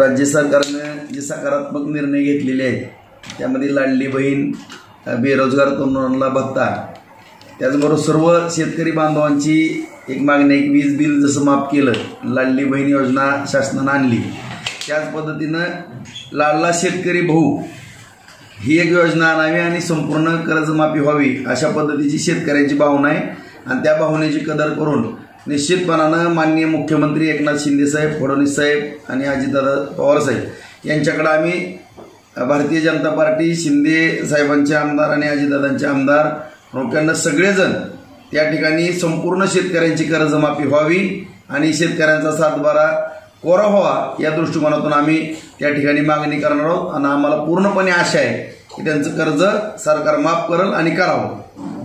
राज्य सरकारने जे सकारात्मक निर्णय घेतलेले आहेत त्यामध्ये लाडली बहीण, बेरोजगार तरुणांना भत्ता, त्याचबरोबर सर्व शेतकरी बांधवांची एक मागणी आहे की वीज बिल जसं माफ केलं, लाडली बहीण योजना शासनानं आणली, त्याच पद्धतीनं लाडला शेतकरी भाऊ ही एक योजना आणावी आणि संपूर्ण कर्जमाफी व्हावी अशा पद्धतीची शेतकऱ्यांची भावना आहे। आणि त्या भावनेची कदर करून निश्चितपणानं माननीय मुख्यमंत्री एकनाथ शिंदे साहेब, फडणवीस साहेब आणि अजितदादा पवार साहेब यांच्याकडे आम्ही भारतीय जनता पार्टी, शिंदे साहेबांचे आमदार आणि अजितदादांचे आमदार लोकांना सगळेजण त्या ठिकाणी संपूर्ण शेतकऱ्यांची कर्जमाफी व्हावी आणि शेतकऱ्यांचा सातबारा कोरा व्हावा या दृष्टिकोनातून आम्ही त्या ठिकाणी मागणी करणार आहोत। आणि आम्हाला पूर्णपणे आशा आहे की त्यांचं कर्ज सरकार माफ करेल आणि करावं।